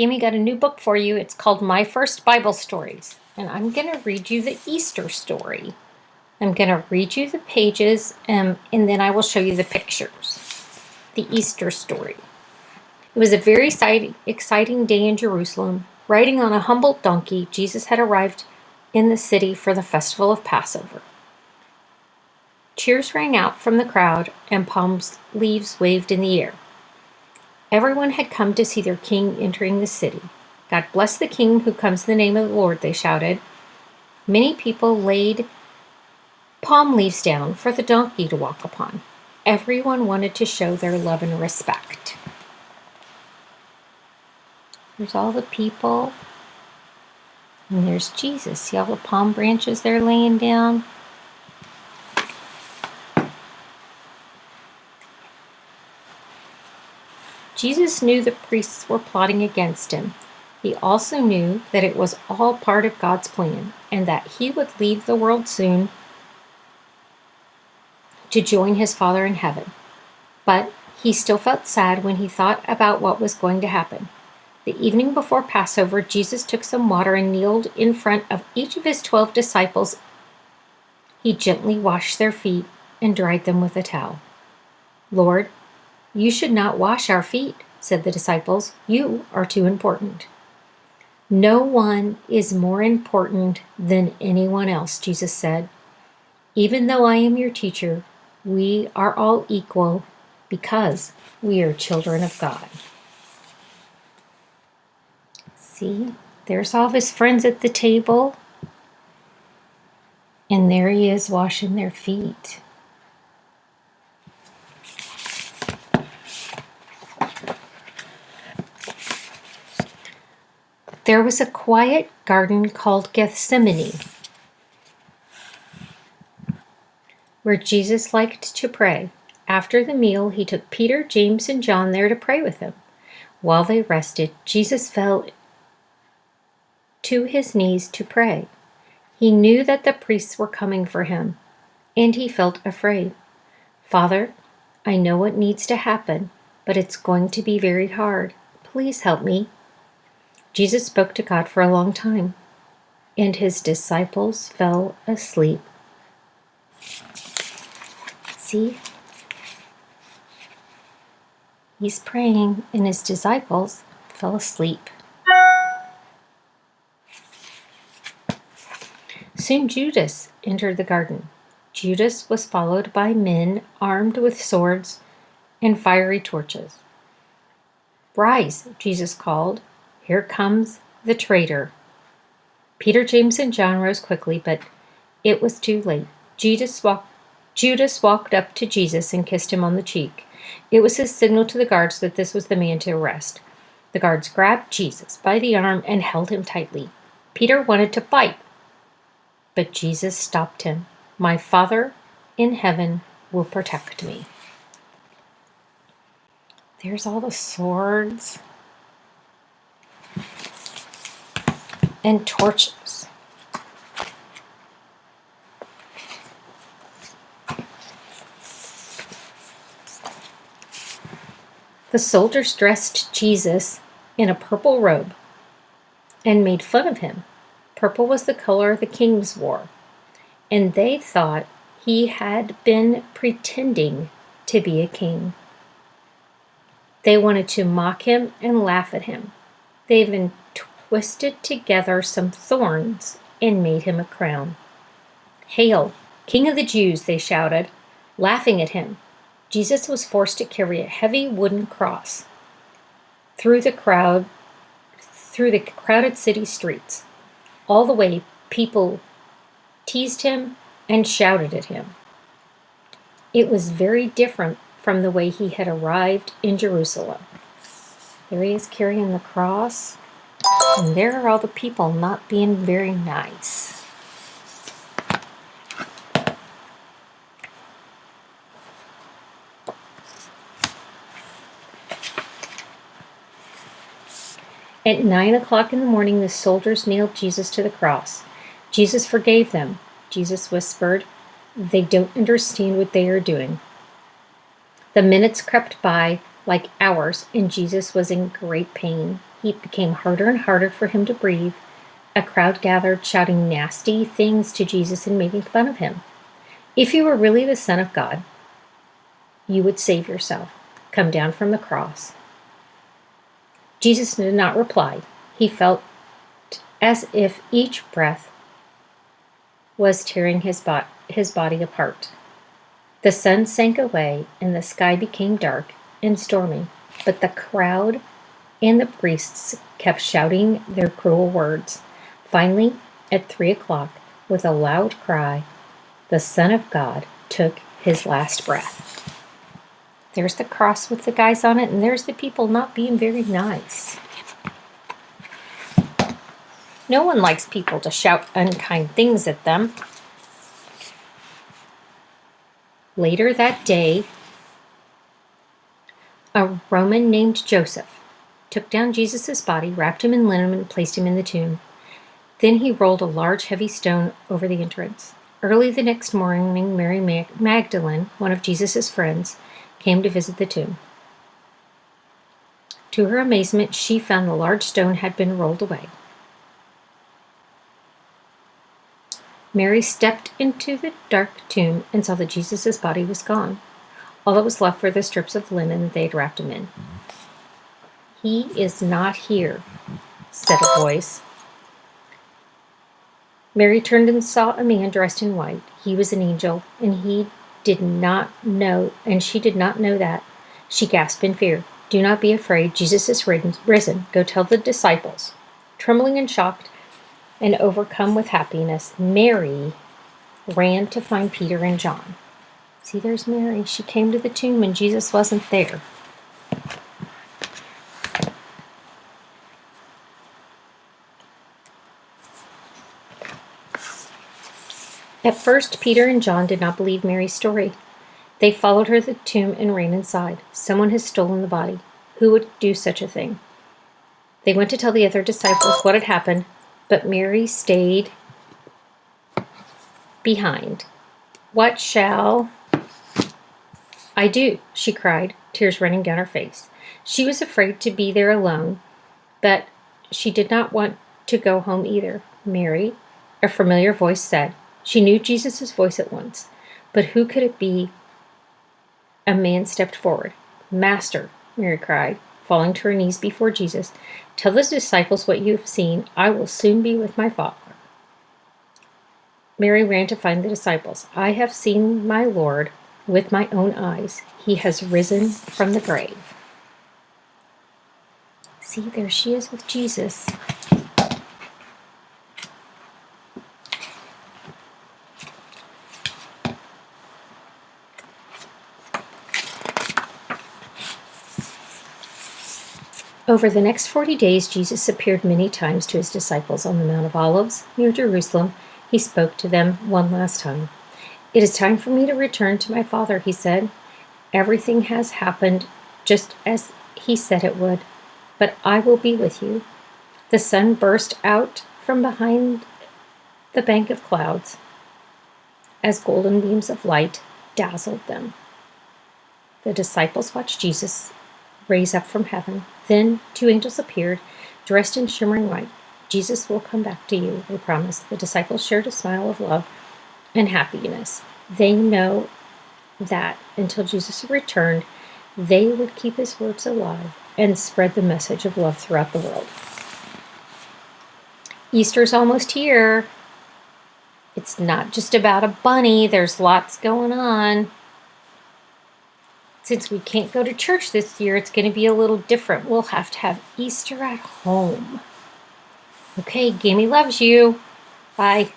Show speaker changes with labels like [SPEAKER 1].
[SPEAKER 1] Gammy got a new book for you. It's called My First Bible Stories. And I'm going to read you the Easter story. I'm going to read you the pages and then I will show you the pictures. The Easter story. It was a very exciting day in Jerusalem. Riding on a humble donkey, Jesus had arrived in the city for the festival of Passover. Cheers rang out from the crowd and palm leaves waved in the air. Everyone had come to see their king entering the city. God bless the king who comes in the name of the Lord, they shouted. Many people laid palm leaves down for the donkey to walk upon. Everyone wanted to show their love and respect. There's all the people. And there's Jesus. See all the palm branches they're laying down? Jesus knew the priests were plotting against him. He also knew that it was all part of God's plan and that he would leave the world soon to join his Father in heaven. But he still felt sad when he thought about what was going to happen. The evening before Passover, Jesus took some water and kneeled in front of each of his 12 disciples. He gently washed their feet and dried them with a towel. Lord, you should not wash our feet, said the disciples. You are too important. No one is more important than anyone else, Jesus said. Even though I am your teacher, we are all equal because we are children of God. See, there's all of his friends at the table. And there he is washing their feet. There was a quiet garden called Gethsemane, where Jesus liked to pray. After the meal, he took Peter, James, and John there to pray with him. While they rested, Jesus fell to his knees to pray. He knew that the priests were coming for him, and he felt afraid. Father, I know what needs to happen, but it's going to be very hard. Please help me. Jesus spoke to God for a long time, and his disciples fell asleep. See? He's praying, and his disciples fell asleep. Soon Judas entered the garden. Judas was followed by men armed with swords and fiery torches. Rise, Jesus called. Here comes the traitor. Peter, James, and John rose quickly, but it was too late. Judas walked up to Jesus and kissed him on the cheek. It was his signal to the guards that this was the man to arrest. The guards grabbed Jesus by the arm and held him tightly. Peter wanted to fight, but Jesus stopped him. My Father in heaven will protect me. There's all the swords and torches. The soldiers dressed Jesus in a purple robe and made fun of him. Purple was the color the kings wore, and they thought he had been pretending to be a king. They wanted to mock him and laugh at him. They even twisted together some thorns and made him a crown. Hail, King of the Jews, they shouted, laughing at him. Jesus was forced to carry a heavy wooden cross through the crowded city streets. All the way, people teased him and shouted at him. It was very different from the way he had arrived in Jerusalem. There he is carrying the cross, and there are all the people not being very nice. At 9 o'clock in the morning, the soldiers nailed Jesus to the cross. Jesus forgave them. Jesus whispered, "They don't understand what they are doing." The minutes crept by like hours, and Jesus was in great pain. It became harder and harder for him to breathe. A crowd gathered, shouting nasty things to Jesus and making fun of him. If you were really the Son of God, you would save yourself. Come down from the cross. Jesus did not reply. He felt as if each breath was tearing his body apart. The sun sank away and the sky became dark and stormy, but the crowd and the priests kept shouting their cruel words. Finally, at 3 o'clock, with a loud cry, the Son of God took his last breath. There's the cross with the guys on it, and there's the people not being very nice. No one likes people to shout unkind things at them. Later that day, a Roman named Joseph took down Jesus' body, wrapped him in linen, and placed him in the tomb. Then he rolled a large, heavy stone over the entrance. Early the next morning, Mary Magdalene, one of Jesus' friends, came to visit the tomb. To her amazement, she found the large stone had been rolled away. Mary stepped into the dark tomb and saw that Jesus' body was gone. All that was left were the strips of linen that they had wrapped him in. "He is not here," said a voice. Mary turned and saw a man dressed in white. He was an angel, and she did not know that. She gasped in fear. "Do not be afraid. Jesus is risen. Go tell the disciples." Trembling and shocked and overcome with happiness, Mary ran to find Peter and John. See, there's Mary. She came to the tomb and Jesus wasn't there. At first, Peter and John did not believe Mary's story. They followed her to the tomb and ran inside. "Someone has stolen the body. Who would do such a thing?" They went to tell the other disciples what had happened, but Mary stayed behind. "What shall I do?" she cried, tears running down her face. She was afraid to be there alone, but she did not want to go home either. "Mary," a familiar voice said. She knew Jesus' voice at once. But who could it be? A man stepped forward. "Master," Mary cried, falling to her knees before Jesus, "tell the disciples what you have seen. I will soon be with my Father." Mary ran to find the disciples. "I have seen my Lord with my own eyes. He has risen from the grave." See, there she is with Jesus. Over the next 40 days, Jesus appeared many times to his disciples on the Mount of Olives near Jerusalem. He spoke to them one last time. "It is time for me to return to my Father," he said. "Everything has happened just as he said it would, but I will be with you." The sun burst out from behind the bank of clouds as golden beams of light dazzled them. The disciples watched Jesus raise up from heaven. Then 2 angels appeared, dressed in shimmering white. "Jesus will come back to you," they promised. The disciples shared a smile of love and happiness. They know that until Jesus returned, they would keep his words alive and spread the message of love throughout the world. Easter's almost here. It's not just about a bunny. There's lots going on. Since we can't go to church this year, it's going to be a little different. We'll have to have Easter at home. Okay, Gammy loves you. Bye.